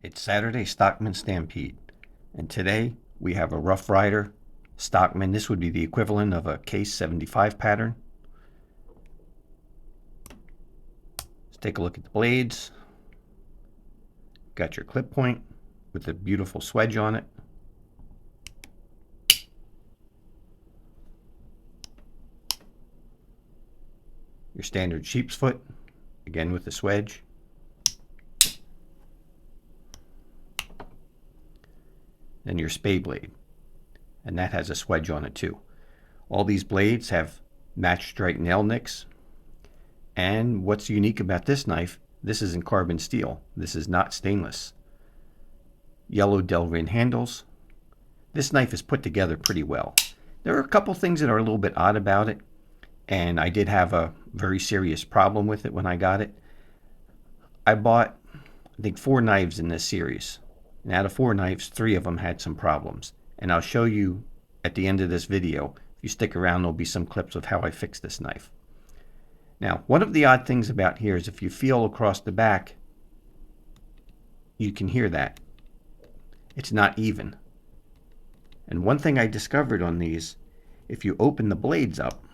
It's Saturday Stockman Stampede, and today we have a rough Ryder Stockman. This would be the equivalent of a case 75 pattern. Let's take a look at the blades. Got your clip point with a beautiful swedge on it. Your standard sheep's foot, again with the swedge. Then your spade blade, and that has a swedge on it too. All these blades have match strike nail nicks, and what's unique about this knife, this is in carbon steel. This is not stainless. Yellow delrin handles. This knife is put together pretty well. There are a couple things that are a little bit odd about it, and I did have a very serious problem with it when I got it. I bought, I think, 4 knives in this series. And out of 4 knives, 3 of them had some problems. And I'll show you at the end of this video. If you stick around, there'll be some clips of how I fixed this knife. Now, one of the odd things about here is if you feel across the back, you can hear that. It's not even. And one thing I discovered on these, if you open the blades up,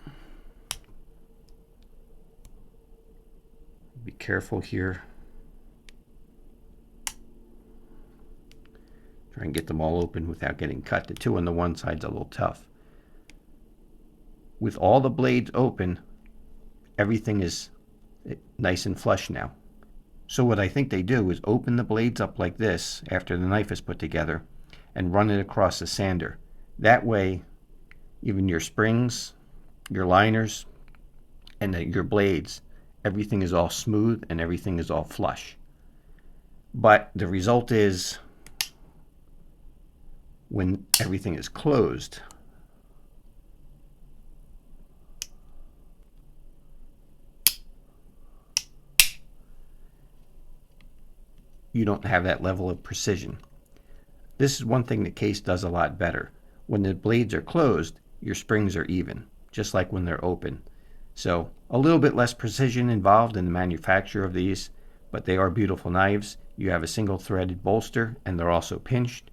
be careful here. Try and get them all open without getting cut. The two on the one side's a little tough. With all the blades open, everything is nice and flush now. So what I think they do is open the blades up like this after the knife is put together and run it across the sander. That way, even your springs, your liners, and your blades, everything is all smooth and everything is all flush. But the result is, when everything is closed, you don't have that level of precision. This is one thing the case does a lot better. When the blades are closed, your springs are even, just like when they're open. So a little bit less precision involved in the manufacture of these, but they are beautiful knives. You have a single threaded bolster, and they're also pinched.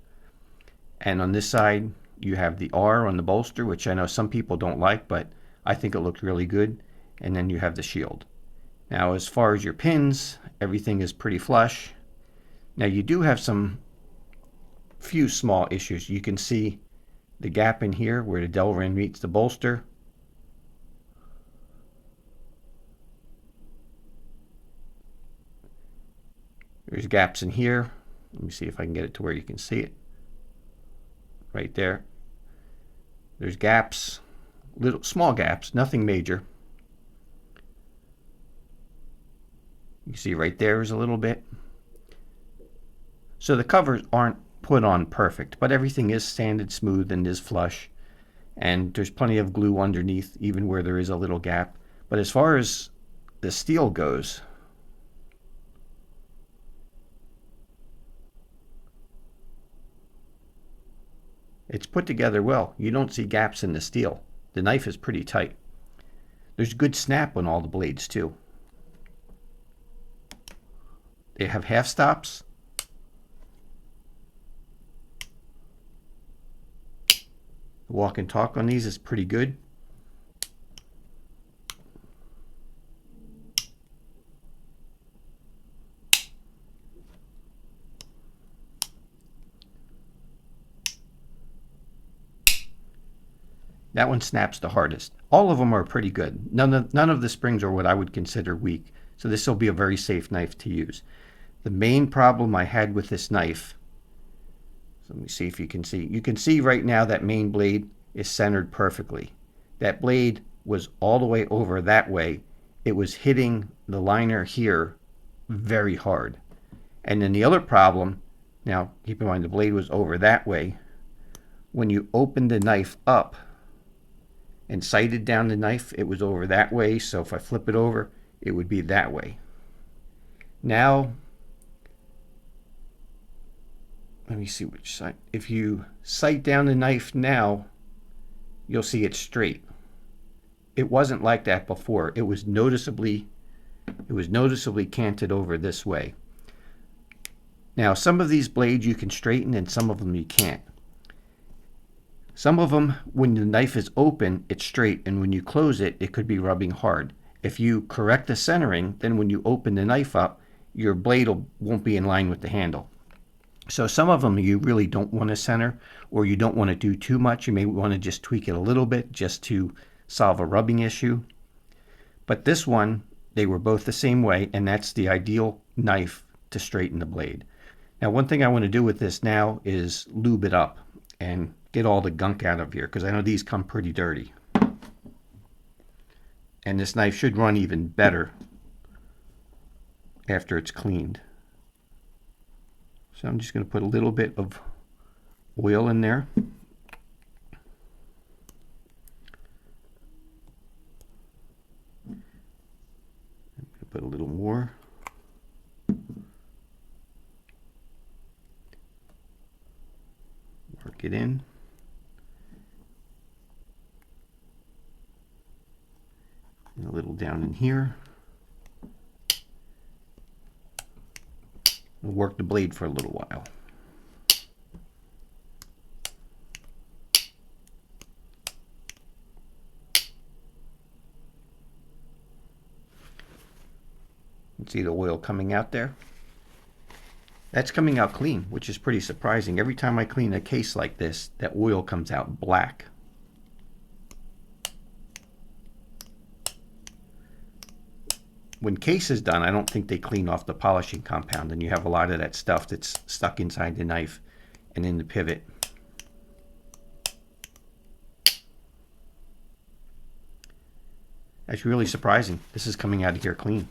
And on this side, you have the R on the bolster, which I know some people don't like, but I think it looked really good. And then you have the shield. Now, as far as your pins, everything is pretty flush. Now, you do have some few small issues. You can see the gap in here where the delrin meets the bolster. There's gaps in here. Let me see if I can get it to where you can see it. Right there. There's gaps, little small gaps, nothing major. You see right there is a little bit. So the covers aren't put on perfect, but everything is sanded smooth and is flush. And there's plenty of glue underneath, even where there is a little gap. But as far as the steel goes, it's put together well. You don't see gaps in the steel. The knife is pretty tight. There's good snap on all the blades too. They have half stops. The walk and talk on these is pretty good. That one snaps the hardest. All of them are pretty good. None of the springs are what I would consider weak, so this will be a very safe knife to use. The main problem I had with this knife, so let me see if you can see. You can see right now that main blade is centered perfectly. That blade was all the way over that way. It was hitting the liner here very hard. And then the other problem, now keep in mind the blade was over that way. When you open the knife up and sighted down the knife, it was over that way. So if I flip it over, it would be that way. Now, let me see which side. If you sight down the knife now, you'll see it's straight. It wasn't like that before. It was noticeably canted over this way. Now, some of these blades you can straighten and some of them you can't. Some of them, when the knife is open, it's straight, and when you close it, it could be rubbing hard. If you correct the centering, then when you open the knife up, your blade won't be in line with the handle. So some of them you really don't want to center, or you don't want to do too much. You may want to just tweak it a little bit just to solve a rubbing issue. But this one, they were both the same way, and that's the ideal knife to straighten the blade. Now, one thing I want to do with this now is lube it up and get all the gunk out of here, because I know these come pretty dirty. And this knife should run even better after it's cleaned. So I'm just going to put a little bit of oil in there. Put a little more. Work it in. And a little down in here. And work the blade for a little while. You see the oil coming out there? That's coming out clean, which is pretty surprising. Every time I clean a case like this, that oil comes out black. When case is done, I don't think they clean off the polishing compound, and you have a lot of that stuff that's stuck inside the knife and in the pivot. That's really surprising. This is coming out of here clean.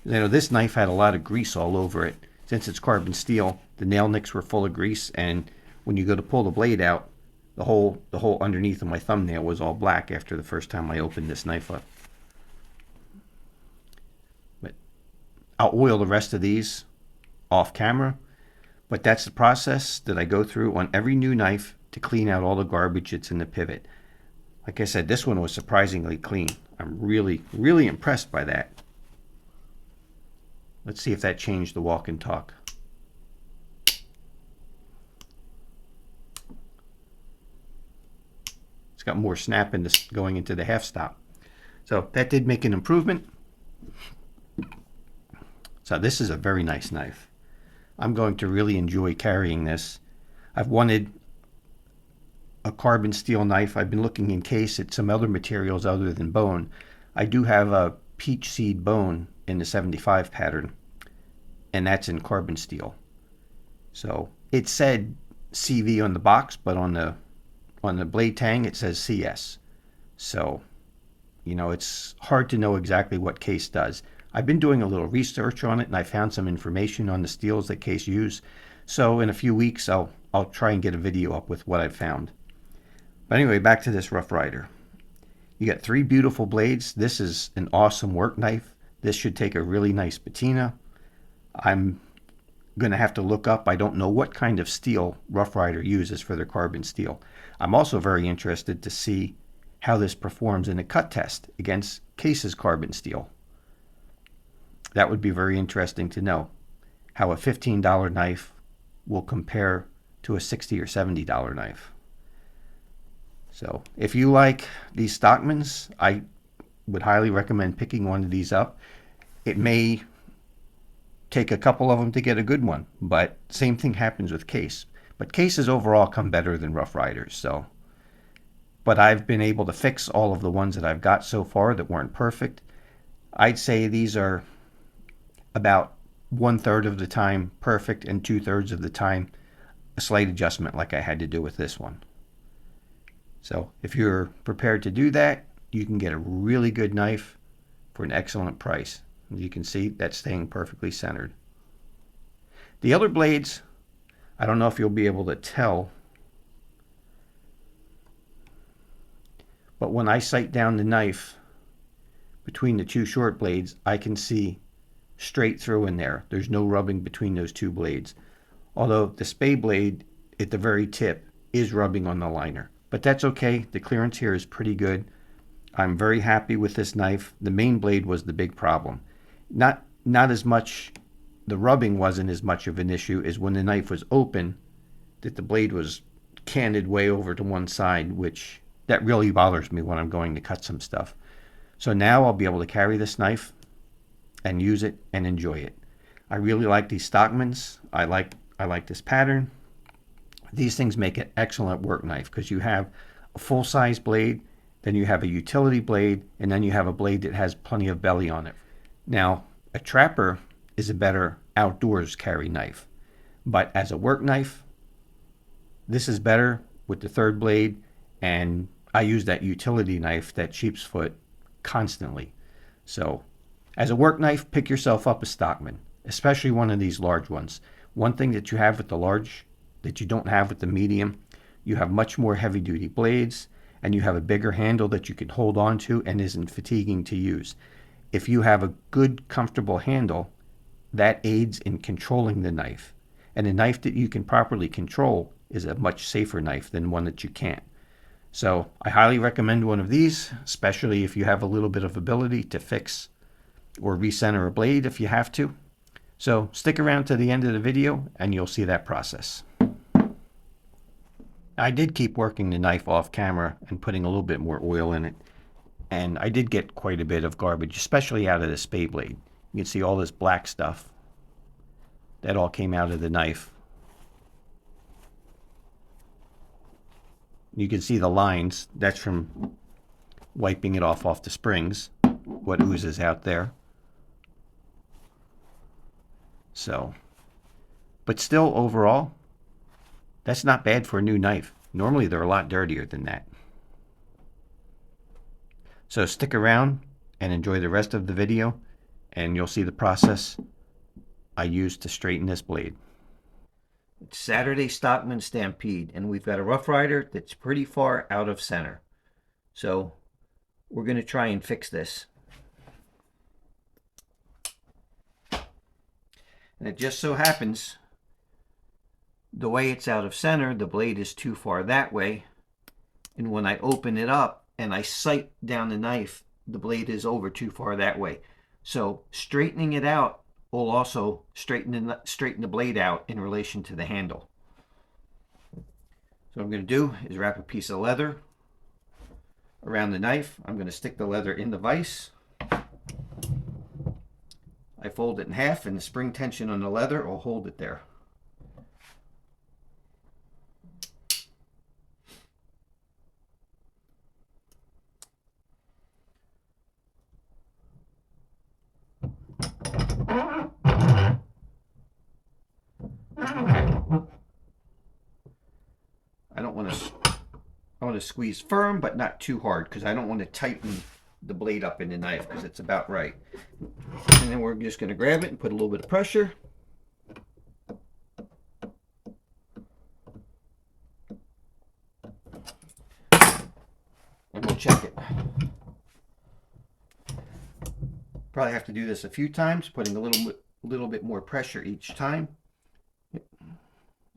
You know, this knife had a lot of grease all over it. Since it's carbon steel, the nail nicks were full of grease, and when you go to pull the blade out, the whole underneath of my thumbnail was all black after the first time I opened this knife up. But I'll oil the rest of these off camera, but that's the process that I go through on every new knife to clean out all the garbage that's in the pivot. Like I said, this one was surprisingly clean. I'm really, really impressed by that. Let's see if that changed the walk and talk. It's got more snap in this going into the half stop. So that did make an improvement. So this is a very nice knife. I'm going to really enjoy carrying this. I've wanted a carbon steel knife. I've been looking in case at some other materials other than bone. I do have a peach seed bone in the 75 pattern, and that's in carbon steel. So it said CV on the box, but on the blade tang it says CS. So, you know, it's hard to know exactly what Case does. I've been doing a little research on it, and I found some information on the steels that Case use. So in a few weeks I'll try and get a video up with what I've found. But anyway, back to this Rough Ryder. You got 3 beautiful blades. This is an awesome work knife. This should take a really nice patina. I'm going to have to look up. I don't know what kind of steel Rough Ryder uses for their carbon steel. I'm also very interested to see how this performs in a cut test against Case's carbon steel. That would be very interesting to know how a $15 knife will compare to a $60 or $70 knife. So if you like these Stockmans, I would highly recommend picking one of these up. It may take a couple of them to get a good one, but same thing happens with Case. But Cases overall come better than Rough Ryders. So, but I've been able to fix all of the ones that I've got so far that weren't perfect. I'd say these are about 1/3 of the time perfect and 2/3 of the time a slight adjustment like I had to do with this one. So if you're prepared to do that, you can get a really good knife for an excellent price. As you can see, that's staying perfectly centered. The other blades, I don't know if you'll be able to tell, but when I sight down the knife between the 2 short blades, I can see straight through in there. There's no rubbing between those 2 blades. Although the spade blade at the very tip is rubbing on the liner. But that's okay. The clearance here is pretty good. I'm very happy with this knife. The main blade was the big problem. Not as much, the rubbing wasn't as much of an issue as when the knife was open, that the blade was canted way over to one side, which that really bothers me when I'm going to cut some stuff. So now I'll be able to carry this knife and use it and enjoy it. I really like these Stockmans. I like this pattern. These things make an excellent work knife because you have a full-size blade, then you have a utility blade, and then you have a blade that has plenty of belly on it. Now, a trapper is a better outdoors carry knife, but as a work knife, this is better with the third blade, and I use that utility knife, that sheep's foot, constantly. So as a work knife, pick yourself up a Stockman, especially one of these large ones. One thing that you have with the large that you don't have with the medium, you have much more heavy duty blades, and you have a bigger handle that you can hold on to and isn't fatiguing to use. If you have a good, comfortable handle, that aids in controlling the knife. And a knife that you can properly control is a much safer knife than one that you can't. So I highly recommend one of these, especially if you have a little bit of ability to fix or recenter a blade if you have to. So stick around to the end of the video and you'll see that process. I did keep working the knife off camera and putting a little bit more oil in it. And I did get quite a bit of garbage, especially out of the spade blade. You can see all this black stuff. That all came out of the knife. You can see the lines. That's from wiping it off the springs, what oozes out there. So, but still overall, that's not bad for a new knife. Normally they're a lot dirtier than that. So stick around and enjoy the rest of the video, and you'll see the process I used to straighten this blade. It's Saturday Stockman Stampede, and we've got a Rough Rider that's pretty far out of center. So we're going to try and fix this. And it just so happens, the way it's out of center, the blade is too far that way. And when I open it up and I sight down the knife, the blade is over too far that way. So straightening it out will also straighten the blade out in relation to the handle. So what I'm going to do is wrap a piece of leather around the knife. I'm going to stick the leather in the vise. I fold it in half, and the spring tension on the leather will hold it there. I want to squeeze firm, but not too hard, because I don't want to tighten the blade up in the knife, because it's about right. And then we're just going to grab it and put a little bit of pressure. And we'll check it. Probably have to do this a few times, putting a little bit more pressure each time.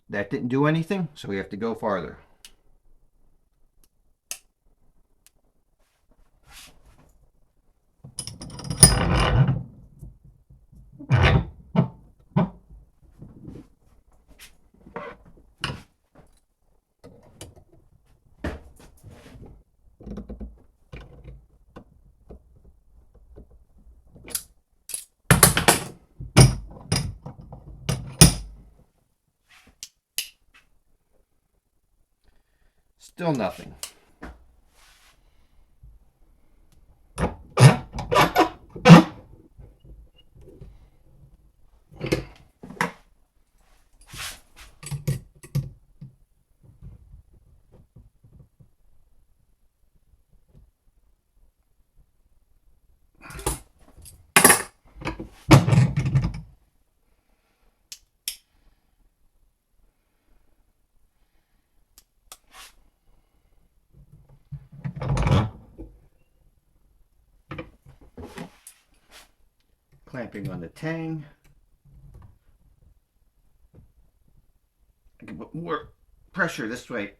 That didn't do anything, so we have to go farther. Still nothing. Clamping on the tang. I can put more pressure this way.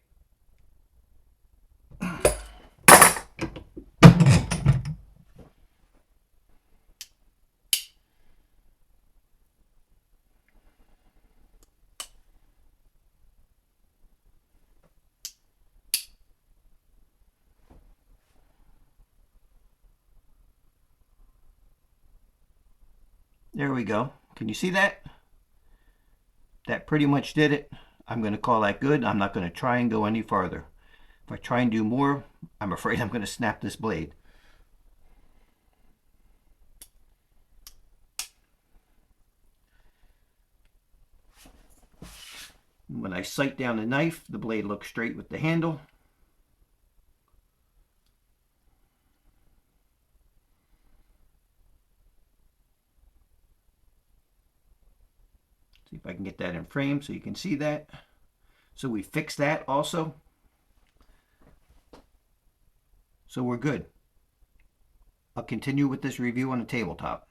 There we go. Can you see that? That pretty much did it. I'm going to call that good. I'm not going to try and go any farther. If I try and do more, I'm afraid I'm going to snap this blade. When I sight down the knife, the blade looks straight with the handle. See if I can get that in frame so you can see that. So we fixed that also. So we're good. I'll continue with this review on the tabletop.